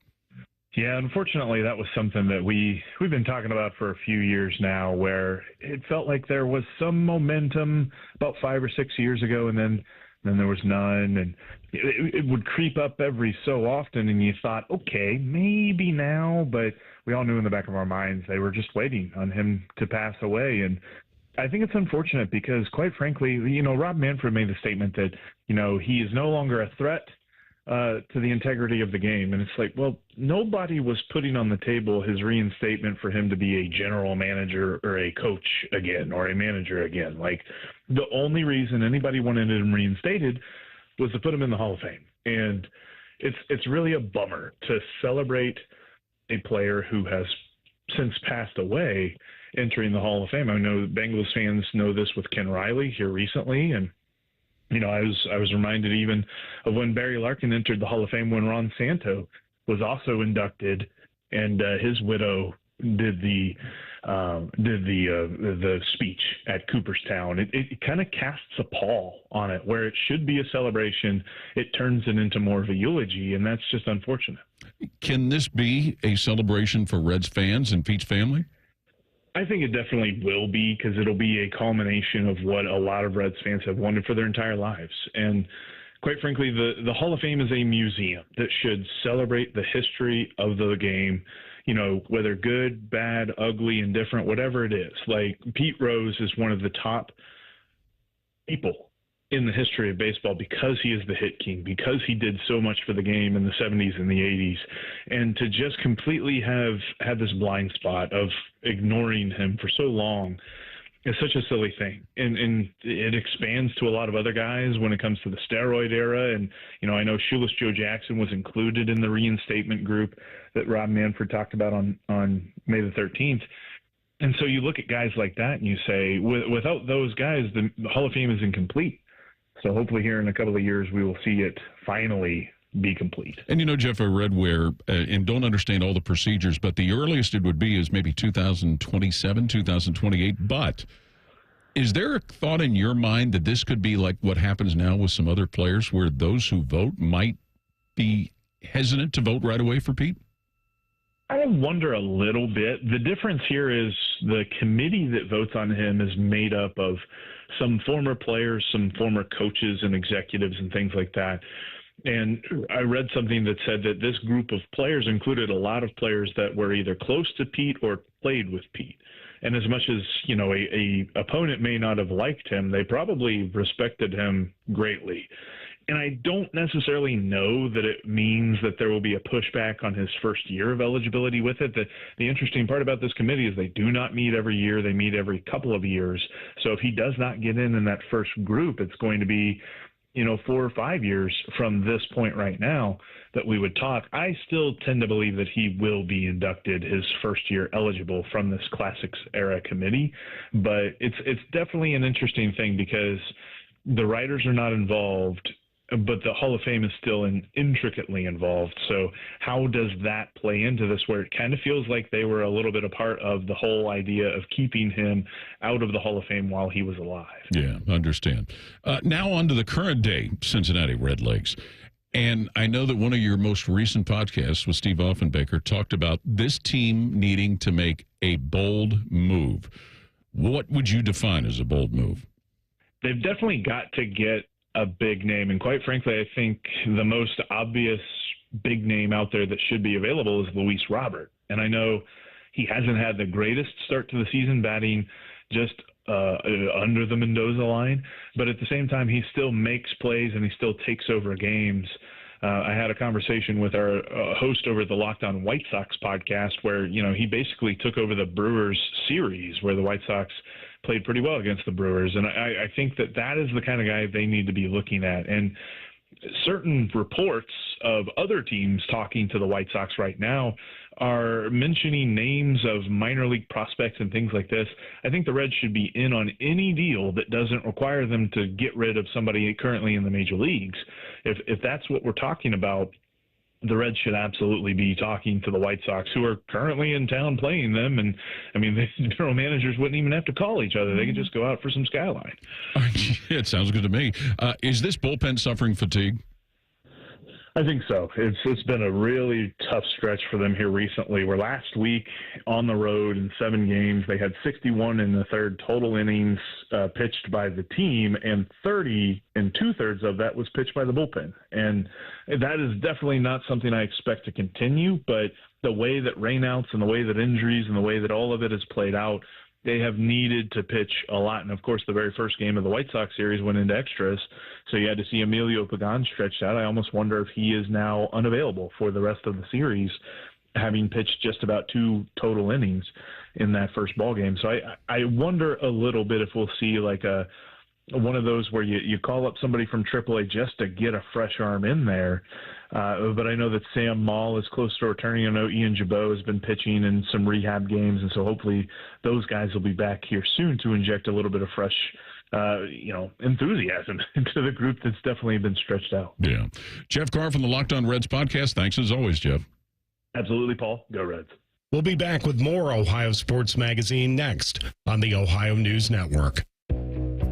Yeah, unfortunately, that was something that we've been talking about for a few years now, where it felt like there was some momentum about 5 or 6 years ago, and then there was none, and it would creep up every so often, and you thought, okay, maybe now, but we all knew in the back of our minds they were just waiting on him to pass away, and I think it's unfortunate because, quite frankly, Rob Manfred made the statement that, he is no longer a threat to the integrity of the game. And it's like, well, nobody was putting on the table his reinstatement for him to be a general manager or a coach again or a manager again. Like, the only reason anybody wanted him reinstated was to put him in the Hall of Fame. And it's really a bummer to celebrate a player who has since passed away entering the Hall of Fame. I know Bengals fans know this with Ken Riley here recently, and I was reminded even of when Barry Larkin entered the Hall of Fame when Ron Santo was also inducted, and his widow did the speech at Cooperstown. It kind of casts a pall on it, where it should be a celebration. It turns it into more of a eulogy, and that's just unfortunate. Can this be a celebration for Reds fans and Pete's family? I think it definitely will be, because it'll be a culmination of what a lot of Reds fans have wanted for their entire lives. And quite frankly, the Hall of Fame is a museum that should celebrate the history of the game, whether good, bad, ugly, indifferent, whatever it is. Like, Pete Rose is one of the top people in the history of baseball because he is the hit king, because he did so much for the game in the 70s and the 80s. And to just completely have had this blind spot of ignoring him for so long is such a silly thing. And it expands to a lot of other guys when it comes to the steroid era. And, I know Shoeless Joe Jackson was included in the reinstatement group that Rob Manfred talked about on May the 13th. And so you look at guys like that and you say, without those guys, the Hall of Fame is incomplete. So hopefully here in a couple of years, we will see it finally be complete. And Jeff, I read where, and don't understand all the procedures, but the earliest it would be is maybe 2027, 2028. But is there a thought in your mind that this could be like what happens now with some other players, where those who vote might be hesitant to vote right away for Pete? I wonder a little bit. The difference here is the committee that votes on him is made up of some former players, some former coaches and executives and things like that. And I read something that said that this group of players included a lot of players that were either close to Pete or played with Pete. And as much as, a opponent may not have liked him, they probably respected him greatly. And I don't necessarily know that it means that there will be a pushback on his first year of eligibility with it. The interesting part about this committee is they do not meet every year. They meet every couple of years. So if he does not get in that first group, it's going to be, 4 or 5 years from this point right now that we would talk. I still tend to believe that he will be inducted his first year eligible from this Classics era committee. But it's definitely an interesting thing because the writers are not involved, but the Hall of Fame is still intricately involved. So how does that play into this, where it kind of feels like they were a little bit a part of the whole idea of keeping him out of the Hall of Fame while he was alive? Yeah, understand. Now on to the current day Cincinnati Redlegs. And I know that one of your most recent podcasts with Steve Offenbaker talked about this team needing to make a bold move. What would you define as a bold move? They've definitely got to get a big name. And quite frankly, I think the most obvious big name out there that should be available is Luis Robert. And I know he hasn't had the greatest start to the season, batting just under the Mendoza line. But at the same time, he still makes plays and he still takes over games. I had a conversation with our host over at the Locked On White Sox podcast where, he basically took over the Brewers series where the White Sox played pretty well against the Brewers. And I think that is the kind of guy they need to be looking at. And certain reports of other teams talking to the White Sox right now are mentioning names of minor league prospects and things like this. I think the Reds should be in on any deal that doesn't require them to get rid of somebody currently in the major leagues. If that's what we're talking about, the Reds should absolutely be talking to the White Sox, who are currently in town playing them. And, the general managers wouldn't even have to call each other. They could just go out for some skyline. It sounds good to me. Is this bullpen suffering fatigue? I think so. It's been a really tough stretch for them here recently, where last week on the road in 7 games, they had 61 in the third total innings pitched by the team, and 30 and 2/3 of that was pitched by the bullpen. And that is definitely not something I expect to continue, but the way that rainouts and the way that injuries and the way that all of it has played out, they have needed to pitch a lot. And, of course, the very first game of the White Sox series went into extras, so you had to see Emilio Pagan stretched out. I almost wonder if he is now unavailable for the rest of the series, having pitched just about 2 total innings in that first ball game. So I wonder a little bit if we'll see like a one of those where you call up somebody from AAA just to get a fresh arm in there. But I know that Sam Maul is close to returning. I know Ian Jabot has been pitching in some rehab games, and so hopefully those guys will be back here soon to inject a little bit of fresh enthusiasm into the group that's definitely been stretched out. Yeah. Jeff Carr from the Locked On Reds podcast. Thanks as always, Jeff. Absolutely, Paul. Go Reds. We'll be back with more Ohio Sports Magazine next on the Ohio News Network.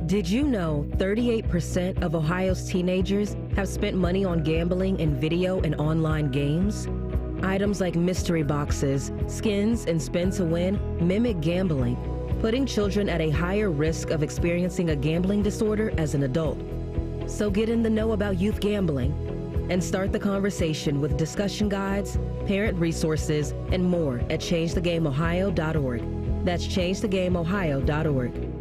Did you know 38% of Ohio's teenagers have spent money on gambling in video and online games? Items like mystery boxes, skins, and spin to win mimic gambling, putting children at a higher risk of experiencing a gambling disorder as an adult. So get in the know about youth gambling and start the conversation with discussion guides, parent resources, and more at ChangeTheGameOhio.org. That's ChangeTheGameOhio.org.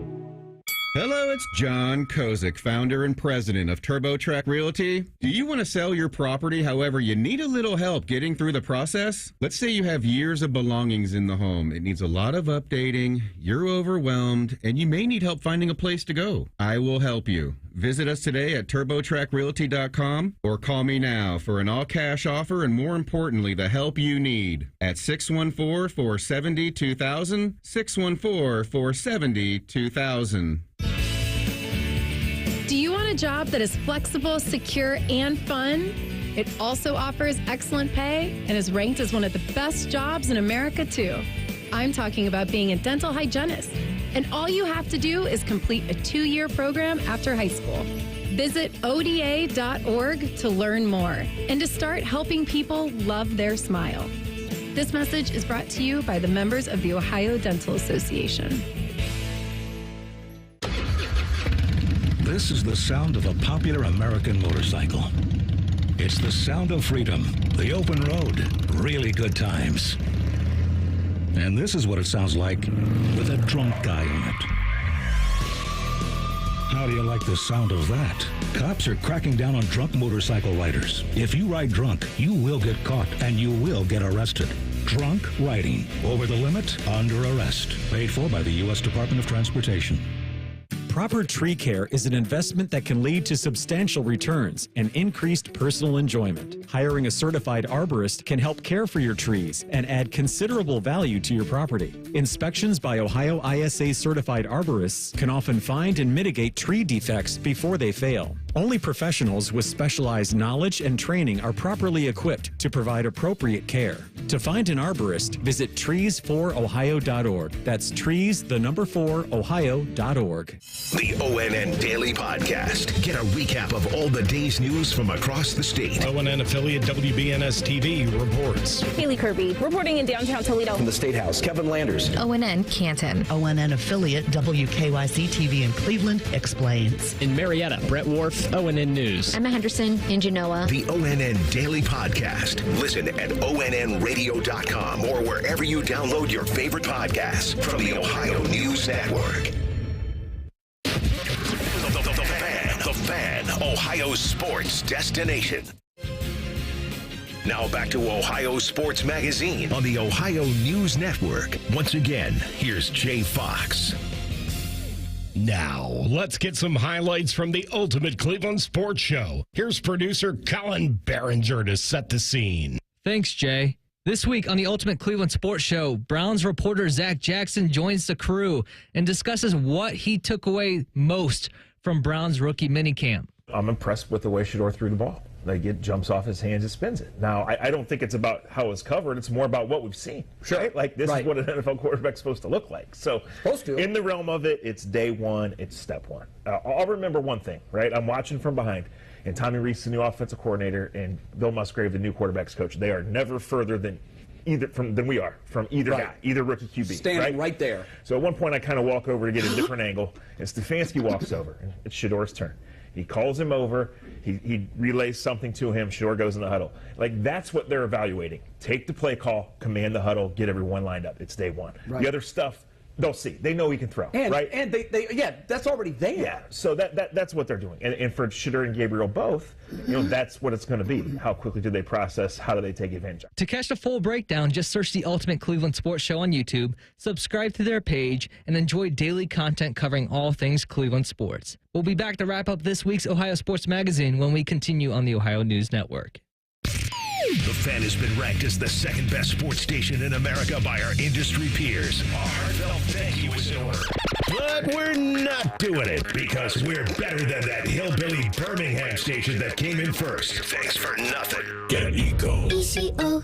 Hello, it's John Kozik, founder and president of TurboTrack Realty. Do you want to sell your property, however, you need a little help getting through the process? Let's say you have years of belongings in the home. It needs a lot of updating, you're overwhelmed, and you may need help finding a place to go. I will help you. Visit us today at TurboTrackRealty.com or call me now for an all-cash offer and, more importantly, the help you need at 614-470-2000, 614-470-2000. Do you want a job that is flexible, secure, and fun? It also offers excellent pay and is ranked as one of the best jobs in America, too. I'm talking about being a dental hygienist. And all you have to do is complete a 2-year program after high school. Visit ODA.org to learn more and to start helping people love their smile. This message is brought to you by the members of the Ohio Dental Association. This is the sound of a popular American motorcycle. It's the sound of freedom, the open road, really good times. And this is what it sounds like with a drunk guy in it. How do you like the sound of that? Cops are cracking down on drunk motorcycle riders. If you ride drunk, you will get caught and you will get arrested. Drunk riding. Over the limit, under arrest. Paid for by the U.S. Department of Transportation. Proper tree care is an investment that can lead to substantial returns and increased personal enjoyment. Hiring a certified arborist can help care for your trees and add considerable value to your property. Inspections by Ohio ISA certified arborists can often find and mitigate tree defects before they fail. Only professionals with specialized knowledge and training are properly equipped to provide appropriate care. To find an arborist, visit trees4ohio.org. That's trees4ohio.org. The ONN Daily Podcast. Get a recap of all the day's news from across the state. ONN affiliate WBNS TV reports. Haley Kirby reporting in downtown Toledo. From the State House, Kevin Landers. ONN Canton. ONN affiliate WKYC TV in Cleveland explains. In Marietta, Brett Wharf, ONN News. Emma Henderson in Genoa. The ONN Daily Podcast. Listen at ONNRadio.com or wherever you download your favorite podcasts from the Ohio News Network. The Fan, Ohio's sports destination. Now back to Ohio Sports Magazine on the Ohio News Network. Once again, here's Jay Fox. Now, let's get some highlights from the Ultimate Cleveland Sports Show. Here's producer Colin Behringer to set the scene. Thanks, Jay. This week on the Ultimate Cleveland Sports Show, Browns reporter Zach Jackson joins the crew and discusses what he took away most from Browns rookie minicamp. I'm impressed with the way Shedeur threw the ball. Like, it jumps off his hands and spins it. Now, I don't think it's about how it's covered. It's more about what we've seen. Sure. Right? Like, this is what an NFL quarterback's supposed to look like. So, in the realm of it, it's day one, it's step one. I'll remember one thing, right? I'm watching from behind, and Tommy Rees, the new offensive coordinator, and Bill Musgrave, the new quarterback's coach. They are never further than we are from either guy, either rookie QB. Standing right there. So at one point, I kind of walk over to get a different angle, and Stefanski walks over, and it's Shedeur's turn. He calls him over. He relays something to him. Shedeur goes in the huddle. Like, that's what they're evaluating. Take the play call, command the huddle, get everyone lined up. It's day one. Right. The other stuff they'll see. They know he can throw, right? And that's already there. Yeah, so that's what they're doing. And for Shedeur and Gabriel both, that's what it's going to be. How quickly do they process? How do they take advantage of it? To catch the full breakdown, just search the Ultimate Cleveland Sports Show on YouTube, subscribe to their page, and enjoy daily content covering all things Cleveland sports. We'll be back to wrap up this week's Ohio Sports Magazine when we continue on the Ohio News Network. The Fan has been ranked as the second best sports station in America by our industry peers. A heartfelt thank you is in order. But we're not doing it because we're better than that hillbilly Birmingham station that came in first. Thanks for nothing. Get ECO. ECO.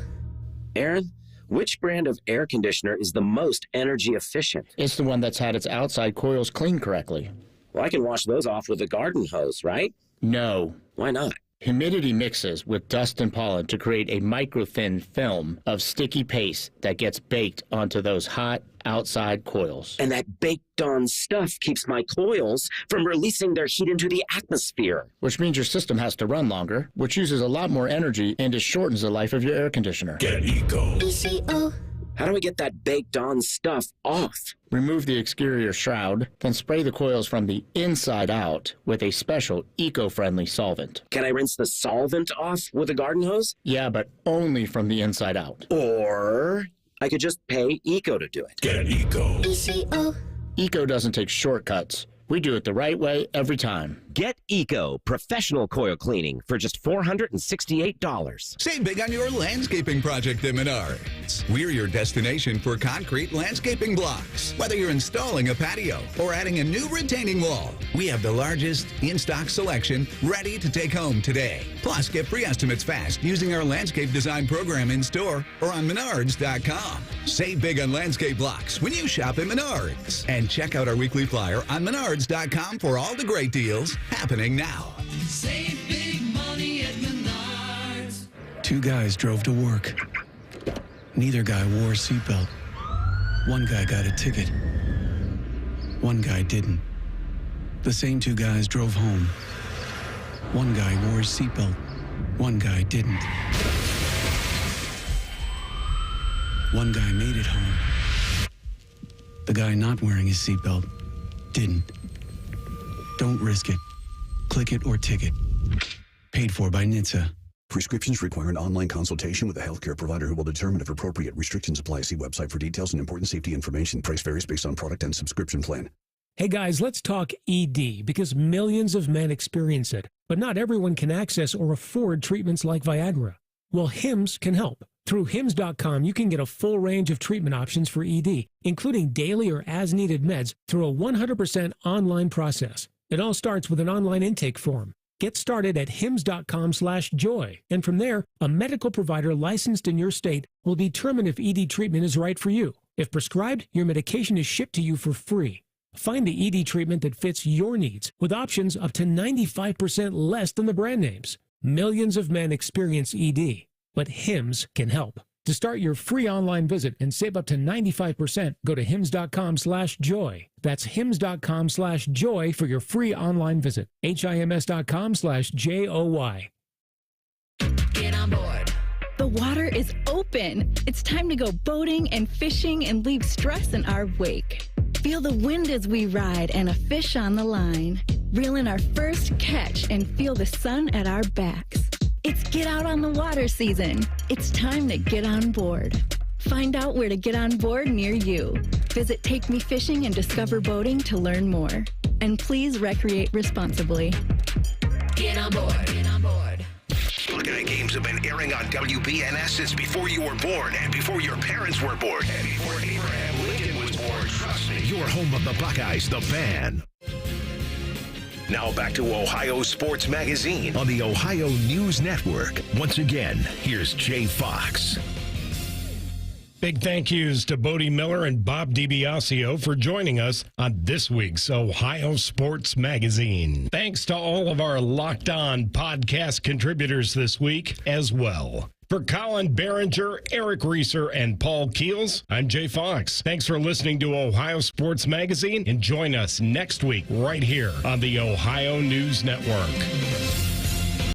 Aaron, which brand of air conditioner is the most energy efficient? It's the one that's had its outside coils cleaned correctly. Well, I can wash those off with a garden hose, right? No. Why not? Humidity mixes with dust and pollen to create a microthin film of sticky paste that gets baked onto those hot outside coils. And that baked-on stuff keeps my coils from releasing their heat into the atmosphere. Which means your system has to run longer, which uses a lot more energy and it shortens the life of your air conditioner. Get ECO. ECO. How do we get that baked-on stuff off? Remove the exterior shroud, then spray the coils from the inside out with a special eco-friendly solvent. Can I rinse the solvent off with a garden hose? Yeah, but only from the inside out. Or I could just pay ECO to do it. Get ECO. ECO. ECO doesn't take shortcuts. We do it the right way every time. Get ECO professional coil cleaning for just $468. Save big on your landscaping project at Menards. We're your destination for concrete landscaping blocks. Whether you're installing a patio or adding a new retaining wall, we have the largest in-stock selection ready to take home today. Plus, get free estimates fast using our landscape design program in store or on Menards.com. Save big on landscape blocks when you shop at Menards. And check out our weekly flyer on Menards.com for all the great deals happening now. Save big money at Menards. Two guys drove to work. Neither guy wore a seatbelt. One guy got a ticket. One guy didn't. The same two guys drove home. One guy wore his seatbelt. One guy didn't. One guy made it home. The guy not wearing his seatbelt didn't. Don't risk it. Click it or ticket. Paid for by NHTSA. Prescriptions require an online consultation with a healthcare provider who will determine if appropriate restrictions apply. See website for details and important safety information. Price varies based on product and subscription plan. Hey guys, let's talk ED because millions of men experience it, but not everyone can access or afford treatments like Viagra. Well, Hims can help. Through Hims.com, you can get a full range of treatment options for ED, including daily or as-needed meds through a 100% online process. It all starts with an online intake form. Get started at hims.com/joy. And from there, a medical provider licensed in your state will determine if ED treatment is right for you. If prescribed, your medication is shipped to you for free. Find the ED treatment that fits your needs with options up to 95% less than the brand names. Millions of men experience ED, but Hims can help. To start your free online visit and save up to 95%, go to hims.com/joy. That's hims.com/joy for your free online visit. HIMS.com/JOY. Get on board. The water is open. It's time to go boating and fishing and leave stress in our wake. Feel the wind as we ride and a fish on the line. Reel in our first catch and feel the sun at our backs. It's get out on the water season. It's time to get on board. Find out where to get on board near you. Visit Take Me Fishing and Discover Boating to learn more. And please recreate responsibly. Get on board. Get on board. Buckeye games have been airing on WBNS since before you were born and before your parents were born and before Abraham Lincoln was born. Trust me. You're home of the Buckeyes, the Fan. Now back to Ohio Sports Magazine on the Ohio News Network. Once again, here's Jay Fox. Big thank yous to Bodie Miller and Bob DiBiasio for joining us on this week's Ohio Sports Magazine. Thanks to all of our Locked On podcast contributors this week as well. For Colin Behringer, Eric Reeser, and Paul Keels, I'm Jay Fox. Thanks for listening to Ohio Sports Magazine, and join us next week right here on the Ohio News Network.